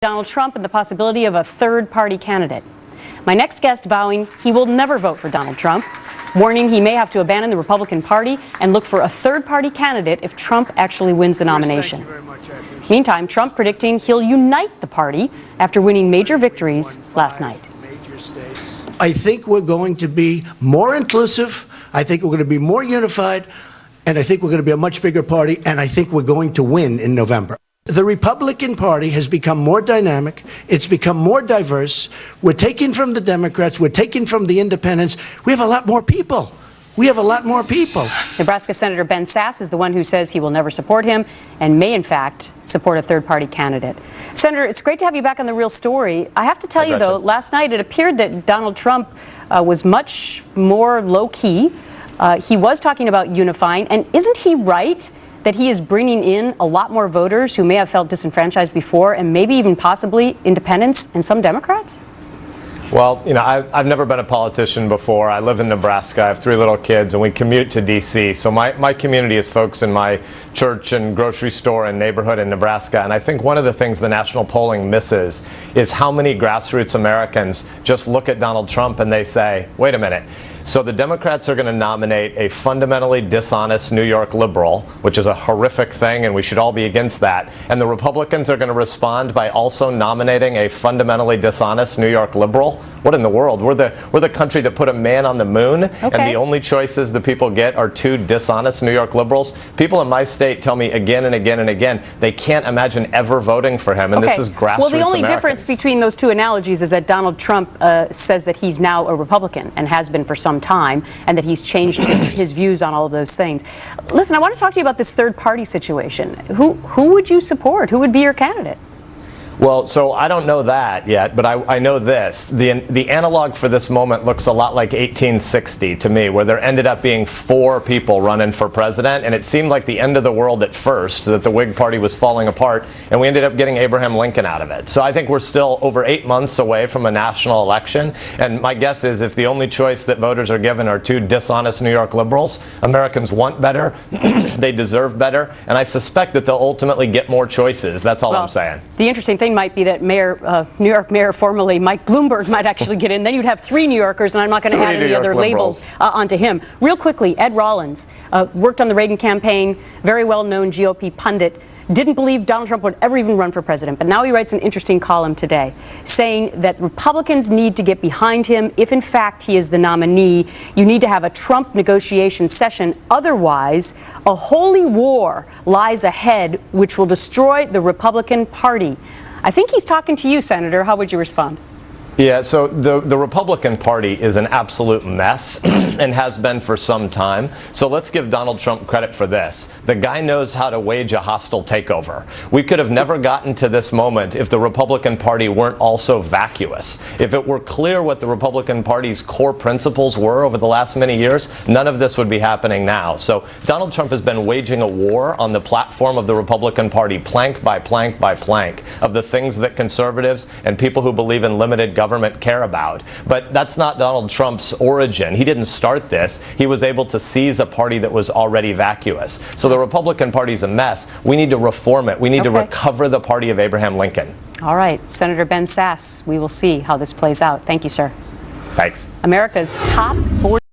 Donald Trump and the possibility of a third-party candidate. My next guest vowing he will never vote for Donald Trump, warning he may have to abandon the Republican Party and look for a third-party candidate if Trump actually wins the nomination. Meantime, Trump predicting he'll unite the party after winning major victories last night. I think we're going to be more inclusive. I think we're going to be more unified. And I think we're going to be a much bigger party. And I think we're going to win in November. The Republican Party has become more dynamic. It's become more diverse. We're taking from the Democrats. We're taking from the independents. We have a lot more people. We have a lot more people. Nebraska Senator Ben Sasse is the one who says he will never support him and may, in fact, support a third-party candidate. Senator, it's great to have you back on The Real Story. I have to tell you, though, last night it appeared that Donald Trump was much more low-key. He was talking about unifying. And isn't he right that he is bringing in a lot more voters who may have felt disenfranchised before and maybe even possibly independents and some Democrats? Well, you know, I've never been a politician before. I live in Nebraska. I have 3 little kids, and we commute to D.C. So my community is folks in my church and grocery store and neighborhood in Nebraska. And I think one of the things the national polling misses is how many grassroots Americans just look at Donald Trump and they say, wait a minute. So the Democrats are going to nominate a fundamentally dishonest New York liberal, which is a horrific thing, and we should all be against that. And the Republicans are going to respond by also nominating a fundamentally dishonest New York liberal. What in the world? We're the country that put a man on the moon, and the only choices the people get are 2 dishonest New York liberals. People in my state tell me again and again and again they can't imagine ever voting for him, and this is grassroots Well, the only Americans. difference between those 2 analogies is that Donald Trump says that he's now a Republican and has been for some time, and that he's changed his views on all of those things. Listen, I want to talk to you about this third-party situation. Who would you support? Who would be your candidate? Well, so I don't know that yet, but I know this. The analog for this moment looks a lot like 1860 to me, where there ended up being 4 people running for president, and it seemed like the end of the world at first, that the Whig Party was falling apart, and we ended up getting Abraham Lincoln out of it. So I think we're still over 8 months away from a national election, and my guess is if the only choice that voters are given are 2 dishonest New York liberals, Americans want better, they deserve better, and I suspect that they'll ultimately get more choices. That's all I'm saying. The interesting thing might be that New York Mayor formerly Mike Bloomberg might actually get in. Then you'd have 3 New Yorkers, and I'm not going to add any other labels onto him. Real quickly, Ed Rollins worked on the Reagan campaign, very well-known GOP pundit, didn't believe Donald Trump would ever even run for president. But now he writes an interesting column today saying that Republicans need to get behind him if, in fact, he is the nominee. You need to have a Trump negotiation session. Otherwise, a holy war lies ahead, which will destroy the Republican Party. I think he's talking to you, Senator. How would you respond? Yeah, so the Republican Party is an absolute mess and has been for some time. So let's give Donald Trump credit for this. The guy knows how to wage a hostile takeover. We could have never gotten to this moment if the Republican Party weren't also vacuous. If it were clear what the Republican Party's core principles were over the last many years, none of this would be happening now. So Donald Trump has been waging a war on the platform of the Republican Party, plank by plank by plank, of the things that conservatives and people who believe in limited government care about. But that's not Donald Trump's origin. He didn't start this. He was able to seize a party that was already vacuous. So the Republican Party's a mess. We need to reform it. We need to recover the party of Abraham Lincoln. All right, Senator Ben Sasse, we will see how this plays out. Thank you, sir. Thanks. America's top board